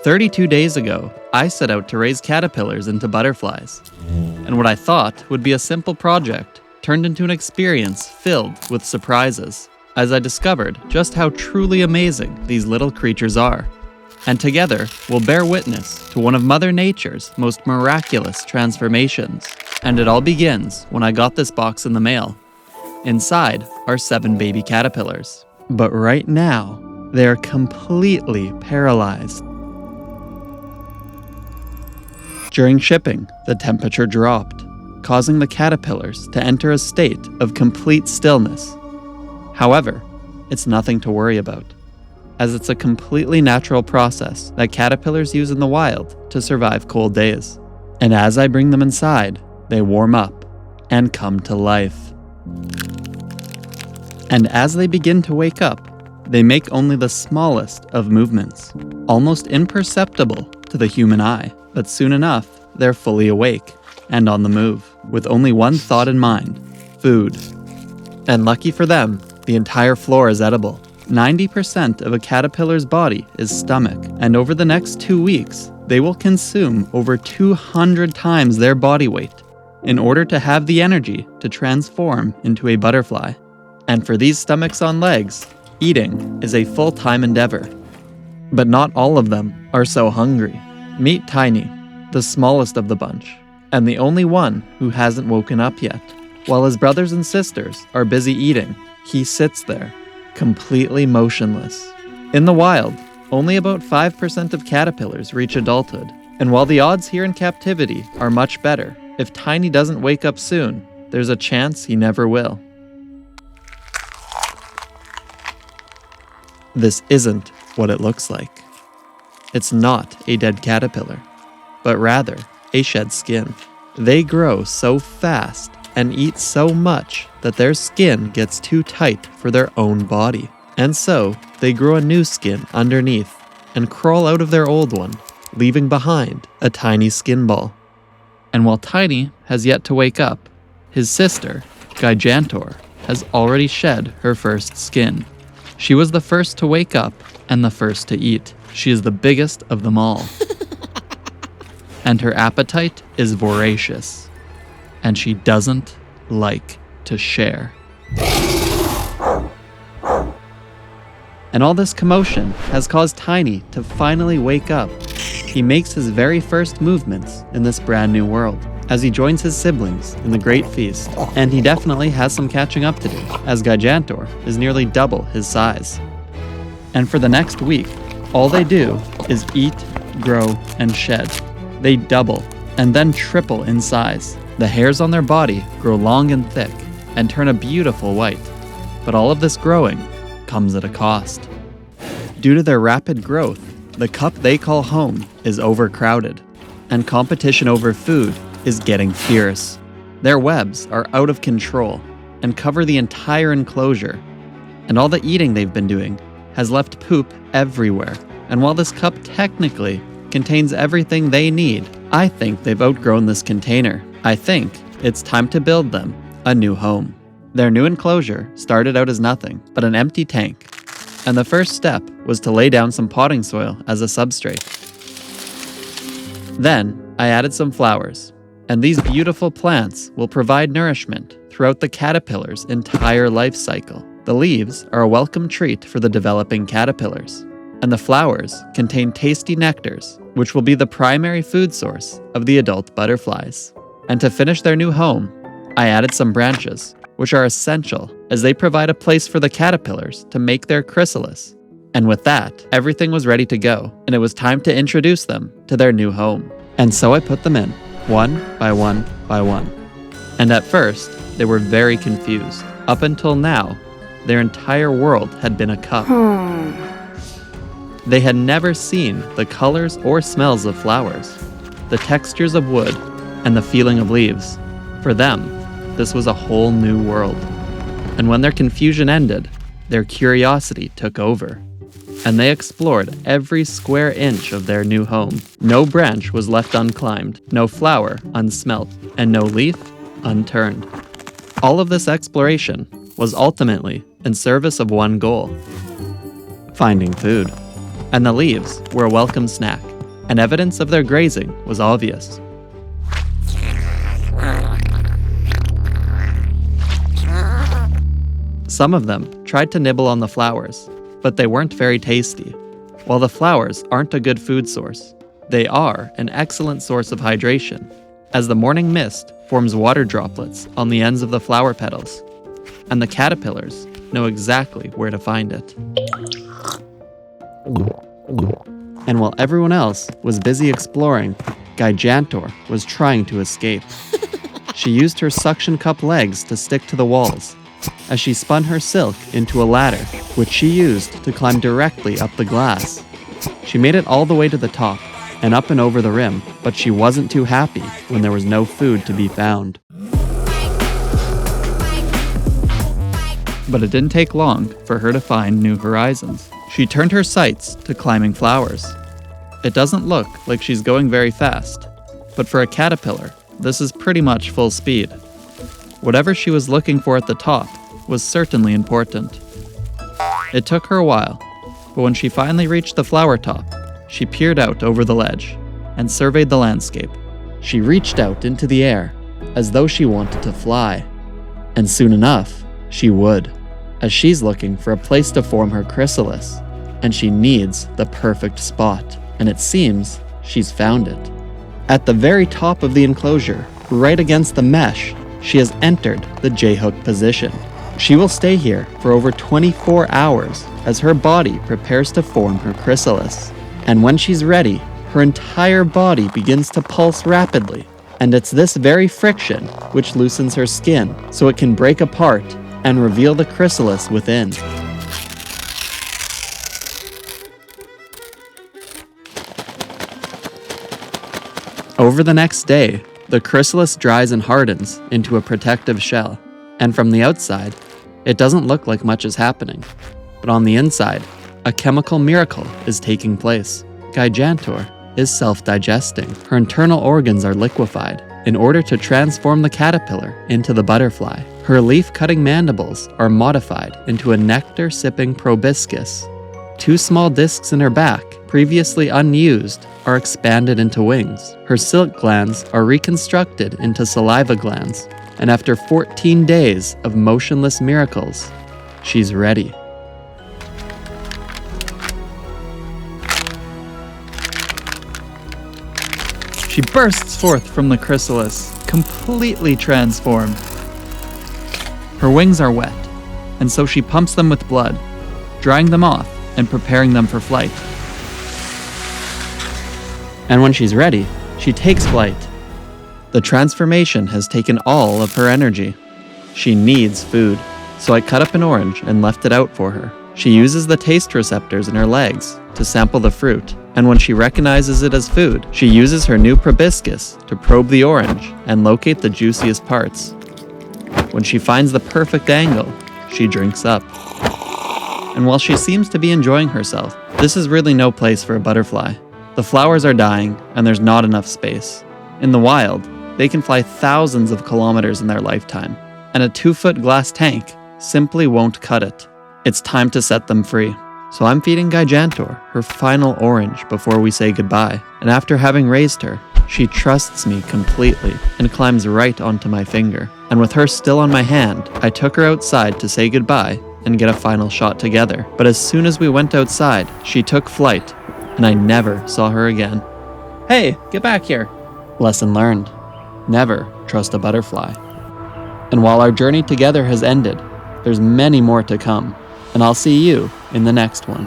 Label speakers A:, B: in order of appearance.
A: 32 days ago, I set out to raise caterpillars into butterflies. And what I thought would be a simple project turned into an experience filled with surprises, as I discovered just how truly amazing these little creatures are. And together, we'll bear witness to one of Mother Nature's most miraculous transformations. And it all begins when I got this box in the mail. Inside are 7 baby caterpillars. But right now, they are completely paralyzed. During shipping, the temperature dropped, causing the caterpillars to enter a state of complete stillness. However, it's nothing to worry about, as it's a completely natural process that caterpillars use in the wild to survive cold days. And as I bring them inside, they warm up and come to life. And as they begin to wake up, they make only the smallest of movements, almost imperceptible to the human eye. But soon enough, they're fully awake and on the move, with only one thought in mind: food. And lucky for them, the entire floor is edible. 90% of a caterpillar's body is stomach, and over the next 2 weeks, they will consume over 200 times their body weight in order to have the energy to transform into a butterfly. And for these stomachs on legs, eating is a full-time endeavor. But not all of them are so hungry. Meet Tiny, the smallest of the bunch, and the only one who hasn't woken up yet. While his brothers and sisters are busy eating, he sits there, completely motionless. In the wild, only about 5% of caterpillars reach adulthood, and while the odds here in captivity are much better, if Tiny doesn't wake up soon, there's a chance he never will. This isn't what it looks like. It's not a dead caterpillar, but rather a shed skin. They grow so fast and eat so much that their skin gets too tight for their own body. And so, they grow a new skin underneath and crawl out of their old one, leaving behind a tiny skin ball. And while Tiny has yet to wake up, his sister, Gigantor, has already shed her first skin. She was the first to wake up and the first to eat. She is the biggest of them all. And her appetite is voracious. And she doesn't like to share. And all this commotion has caused Tiny to finally wake up. He makes his very first movements in this brand new world as he joins his siblings in the Great Feast. And he definitely has some catching up to do, as Gigantor is nearly double his size. And for the next week, all they do is eat, grow, and shed. They double and then triple in size. The hairs on their body grow long and thick and turn a beautiful white. But all of this growing comes at a cost. Due to their rapid growth, the cup they call home is overcrowded, and competition over food is getting fierce. Their webs are out of control and cover the entire enclosure, and all the eating they've been doing has left poop everywhere. And while this cup technically contains everything they need, I think they've outgrown this container. I think it's time to build them a new home. Their new enclosure started out as nothing but an empty tank, and the first step was to lay down some potting soil as a substrate. Then I added some flowers, and these beautiful plants will provide nourishment throughout the caterpillar's entire life cycle. The leaves are a welcome treat for the developing caterpillars, and the flowers contain tasty nectars, which will be the primary food source of the adult butterflies. And to finish their new home, I added some branches, which are essential as they provide a place for the caterpillars to make their chrysalis. And with that, everything was ready to go, and it was time to introduce them to their new home. And so I put them in, one by one by one. And at first, they were very confused. Up until now, their entire world had been a cup. They had never seen the colors or smells of flowers, the textures of wood, and the feeling of leaves. For them, this was a whole new world. And when their confusion ended, their curiosity took over. And they explored every square inch of their new home. No branch was left unclimbed, no flower unsmelt, and no leaf unturned. All of this exploration was ultimately in service of one goal: finding food. And the leaves were a welcome snack, and evidence of their grazing was obvious. Some of them tried to nibble on the flowers, but they weren't very tasty. While the flowers aren't a good food source, they are an excellent source of hydration, as the morning mist forms water droplets on the ends of the flower petals, and the caterpillars know exactly where to find it. And while everyone else was busy exploring, Gigantor was trying to escape. She used her suction cup legs to stick to the walls, as she spun her silk into a ladder, which she used to climb directly up the glass. She made it all the way to the top, and up and over the rim, but she wasn't too happy when there was no food to be found. But it didn't take long for her to find new horizons. She turned her sights to climbing flowers. It doesn't look like she's going very fast, but for a caterpillar, this is pretty much full speed. Whatever she was looking for at the top was certainly important. It took her a while, but when she finally reached the flower top, she peered out over the ledge and surveyed the landscape. She reached out into the air as though she wanted to fly. And soon enough, she would, as she's looking for a place to form her chrysalis, and she needs the perfect spot, and it seems she's found it. At the very top of the enclosure, right against the mesh, she has entered the J-hook position. She will stay here for over 24 hours as her body prepares to form her chrysalis. And when she's ready, her entire body begins to pulse rapidly. And it's this very friction which loosens her skin so it can break apart and reveal the chrysalis within. Over the next day, the chrysalis dries and hardens into a protective shell. And from the outside, it doesn't look like much is happening. But on the inside, a chemical miracle is taking place. Gigantor is self-digesting. Her internal organs are liquefied in order to transform the caterpillar into the butterfly. Her leaf-cutting mandibles are modified into a nectar-sipping proboscis. 2 small discs in her back, previously unused, are expanded into wings. Her silk glands are reconstructed into saliva glands. And after 14 days of motionless miracles, she's ready. She bursts forth from the chrysalis, completely transformed. Her wings are wet, and so she pumps them with blood, drying them off and preparing them for flight. And when she's ready, she takes flight. The transformation has taken all of her energy. She needs food, so I cut up an orange and left it out for her. She uses the taste receptors in her legs to sample the fruit, and when she recognizes it as food, she uses her new proboscis to probe the orange and locate the juiciest parts. When she finds the perfect angle, she drinks up. And while she seems to be enjoying herself, this is really no place for a butterfly. The flowers are dying, and there's not enough space. In the wild, they can fly thousands of kilometers in their lifetime, and a 2-foot glass tank simply won't cut it. It's time to set them free. So I'm feeding Gigantor her final orange before we say goodbye, and after having raised her, she trusts me completely and climbs right onto my finger. And with her still on my hand, I took her outside to say goodbye and get a final shot together. But as soon as we went outside, she took flight, and I never saw her again. Hey, get back here. Lesson learned. Never trust a butterfly. And while our journey together has ended, there's many more to come, and I'll see you in the next one.